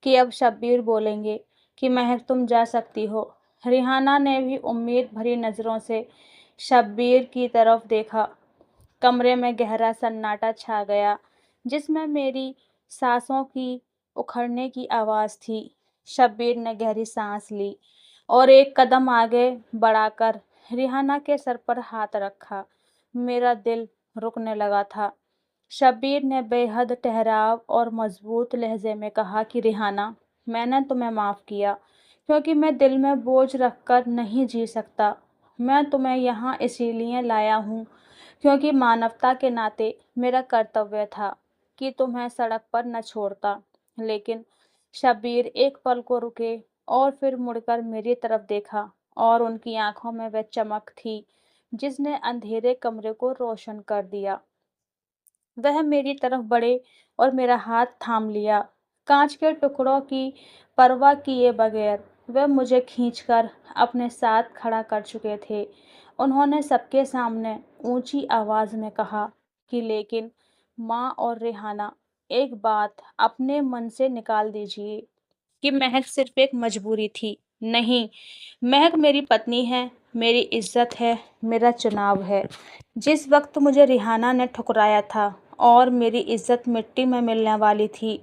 कि अब शब्बीर बोलेंगे कि महक, तुम जा सकती हो। रिहाना ने भी उम्मीद भरी नज़रों से शब्बीर की तरफ देखा। कमरे में गहरा सन्नाटा छा गया, जिसमें मेरी सांसों की उखड़ने की आवाज़ थी। शब्बीर ने गहरी सांस ली और एक कदम आगे बढ़ाकर रिहाना के सर पर हाथ रखा। मेरा दिल रुकने लगा था। शब्बीर ने बेहद ठहराव और मजबूत लहजे में कहा कि रिहाना, मैंने तुम्हें माफ़ किया क्योंकि मैं दिल में बोझ रखकर नहीं जी सकता। मैं तुम्हें यहाँ इसीलिए लाया हूँ क्योंकि मानवता के नाते मेरा कर्तव्य था कि तुम्हें सड़क पर न छोड़ता। लेकिन शब्बीर एक पल को रुके और फिर मुड़कर मेरी तरफ देखा और उनकी आंखों में वह चमक थी जिसने अंधेरे कमरे को रोशन कर दिया। वह मेरी तरफ बढ़े और मेरा हाथ थाम लिया। कांच के टुकड़ों की परवाह किए बगैर वह मुझे खींचकर अपने साथ खड़ा कर चुके थे। उन्होंने सबके सामने ऊंची आवाज़ में कहा कि लेकिन माँ और रेहाना, एक बात अपने मन से निकाल दीजिए कि महक सिर्फ एक मजबूरी थी। नहीं, महक मेरी पत्नी है, मेरी इज्जत है, मेरा चुनाव है। जिस वक्त मुझे रिहाना ने ठुकराया था और मेरी इज्जत मिट्टी में मिलने वाली थी,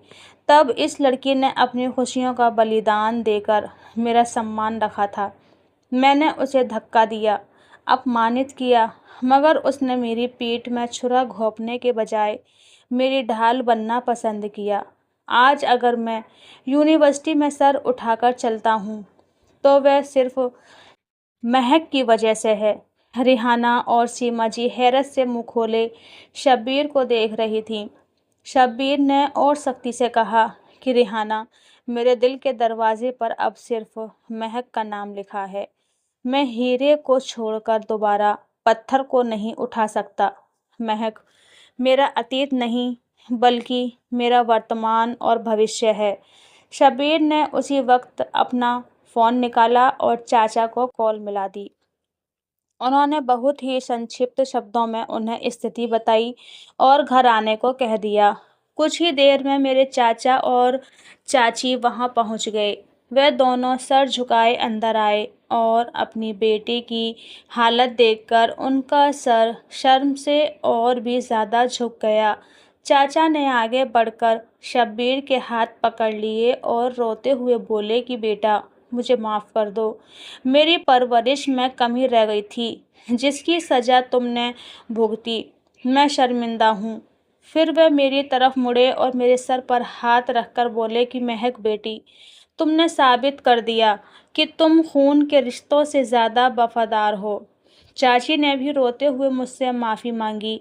तब इस लड़की ने अपनी खुशियों का बलिदान देकर मेरा सम्मान रखा था। मैंने उसे धक्का दिया, अपमानित किया, मगर उसने मेरी पीठ में छुरा घोंपने के बजाय मेरी ढाल बनना पसंद किया। आज अगर मैं यूनिवर्सिटी में सर उठाकर चलता हूँ, तो वह सिर्फ महक की वजह से है। रिहाना और सीमा जी हैरत से मुंह खोले शब्बीर को देख रही थीं। शब्बीर ने और सख्ती से कहा कि रिहाना, मेरे दिल के दरवाजे पर अब सिर्फ महक का नाम लिखा है। मैं हीरे को छोड़कर दोबारा पत्थर को नहीं उठा सकता। महक मेरा अतीत नहीं, बल्कि मेरा वर्तमान और भविष्य है। शब्बीर ने उसी वक्त अपना फ़ोन निकाला और चाचा को कॉल मिला दी। उन्होंने बहुत ही संक्षिप्त शब्दों में उन्हें स्थिति बताई और घर आने को कह दिया। कुछ ही देर में मेरे चाचा और चाची वहां पहुंच गए। वे दोनों सर झुकाए अंदर आए और अपनी बेटी की हालत देखकर उनका सर शर्म से और भी ज़्यादा झुक गया। चाचा ने आगे बढ़कर शब्बीर के हाथ पकड़ लिए और रोते हुए बोले कि बेटा, मुझे माफ़ कर दो। मेरी परवरिश में कमी रह गई थी, जिसकी सज़ा तुमने भुगती। मैं शर्मिंदा हूँ। फिर वह मेरी तरफ मुड़े और मेरे सर पर हाथ रखकर बोले कि महक बेटी, तुमने साबित कर दिया कि तुम खून के रिश्तों से ज़्यादा वफादार हो। चाची ने भी रोते हुए मुझसे माफ़ी मांगी।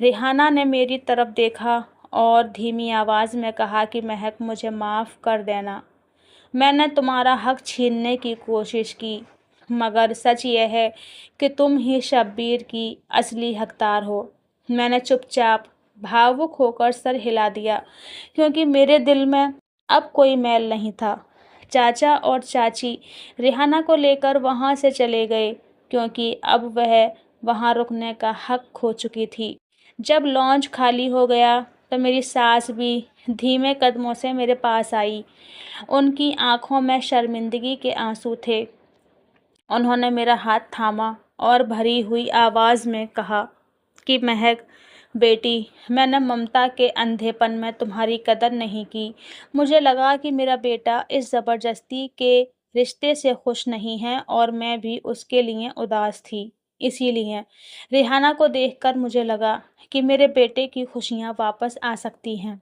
रिहाना ने मेरी तरफ देखा और धीमी आवाज़ में कहा कि महक, मुझे माफ़ कर देना। मैंने तुम्हारा हक छीनने की कोशिश की, मगर सच यह है कि तुम ही शब्बीर की असली हकदार हो। मैंने चुपचाप भावुक होकर सर हिला दिया, क्योंकि मेरे दिल में अब कोई मैल नहीं था। चाचा और चाची रिहाना को लेकर वहां से चले गए, क्योंकि अब वह वहां रुकने का हक खो चुकी थी। जब लॉन्च खाली हो गया तो मेरी सास भी धीमे कदमों से मेरे पास आई। उनकी आंखों में शर्मिंदगी के आंसू थे। उन्होंने मेरा हाथ थामा और भरी हुई आवाज़ में कहा कि महक बेटी, मैंने ममता के अंधेपन में तुम्हारी कदर नहीं की। मुझे लगा कि मेरा बेटा इस ज़बरदस्ती के रिश्ते से खुश नहीं है और मैं भी उसके लिए उदास थी। इसीलिए रिहाना को देखकर मुझे लगा कि मेरे बेटे की खुशियाँ वापस आ सकती हैं।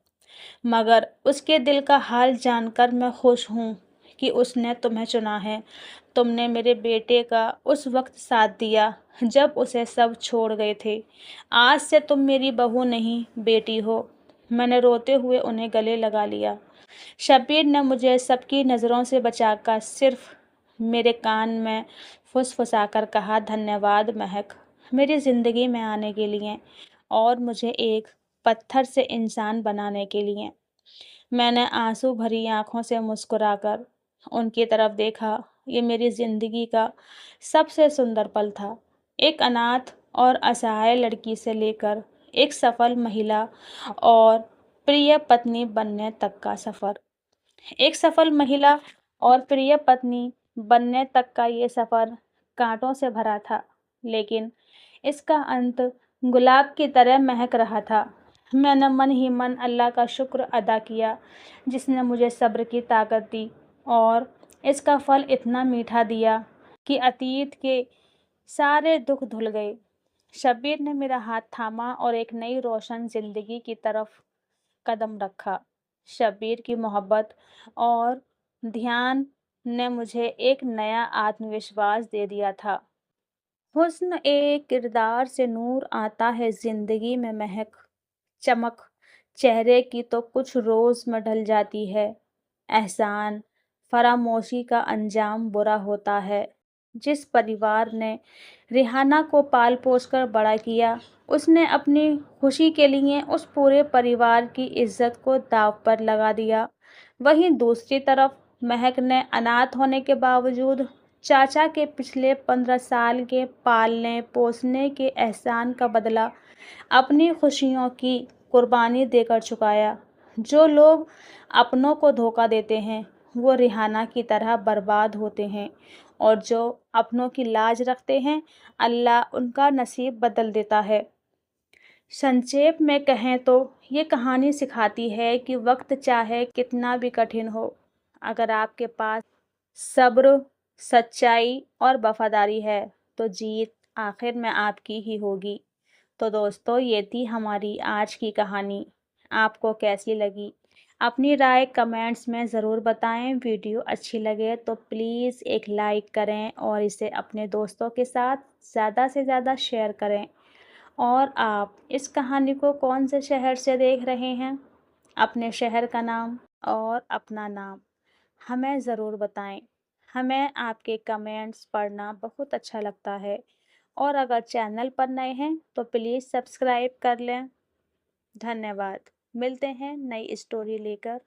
मगर उसके दिल का हाल जानकर मैं खुश हूँ कि उसने तुम्हें चुना है। तुमने मेरे बेटे का उस वक्त साथ दिया जब उसे सब छोड़ गए थे। आज से तुम मेरी बहू नहीं, बेटी हो। मैंने रोते हुए उन्हें गले लगा लिया। शब्बीर ने मुझे सबकी नज़रों से बचाकर सिर्फ मेरे कान में फुसफुसाकर कहा, धन्यवाद महक, मेरी ज़िंदगी में आने के लिए और मुझे एक पत्थर से इंसान बनाने के लिए। मैंने आंसू भरी आंखों से मुस्कुराकर उनकी तरफ देखा। ये मेरी जिंदगी का सबसे सुंदर पल था। एक अनाथ और असहाय लड़की से लेकर एक सफल महिला और प्रिय पत्नी बनने तक का सफ़र। एक सफल महिला और प्रिय पत्नी बनने तक का ये सफ़र कांटों से भरा था, लेकिन इसका अंत गुलाब की तरह महक रहा था। मैंने मन ही मन अल्लाह का शुक्र अदा किया, जिसने मुझे सब्र की ताकत दी और इसका फल इतना मीठा दिया कि अतीत के सारे दुख धुल गए। शब्बीर ने मेरा हाथ थामा और एक नई रोशन जिंदगी की तरफ कदम रखा। शब्बीर की मोहब्बत और ध्यान ने मुझे एक नया आत्मविश्वास दे दिया था। हुस्न एक किरदार से नूर आता है जिंदगी में महक, चमक चेहरे की तो कुछ रोज में ढल जाती है। एहसान फरामोशी का अंजाम बुरा होता है। जिस परिवार ने रिहाना को पाल पोस कर बड़ा किया, उसने अपनी खुशी के लिए उस पूरे परिवार की इज्जत को दांव पर लगा दिया। वहीं दूसरी तरफ महक ने अनाथ होने के बावजूद चाचा के पिछले 15 साल के पालने पोसने के एहसान का बदला अपनी खुशियों की कुर्बानी देकर चुकाया। जो लोग अपनों को धोखा देते हैं, वो रिहाना की तरह बर्बाद होते हैं, और जो अपनों की लाज रखते हैं, अल्लाह उनका नसीब बदल देता है। संक्षेप में कहें तो ये कहानी सिखाती है कि वक्त चाहे कितना भी कठिन हो, अगर आपके पास सब्र, सच्चाई और वफादारी है, तो जीत आखिर में आपकी ही होगी। तो दोस्तों, ये थी हमारी आज की कहानी। आपको कैसी लगी? अपनी राय कमेंट्स में ज़रूर बताएं। वीडियो अच्छी लगे तो प्लीज़ एक लाइक करें और इसे अपने दोस्तों के साथ ज़्यादा से ज़्यादा शेयर करें। और आप इस कहानी को कौन से शहर से देख रहे हैं? अपने शहर का नाम और अपना नाम हमें ज़रूर बताएं। हमें आपके कमेंट्स पढ़ना बहुत अच्छा लगता है। और अगर चैनल पर नए हैं तो प्लीज़ सब्सक्राइब कर लें। धन्यवाद। मिलते हैं नई स्टोरी लेकर।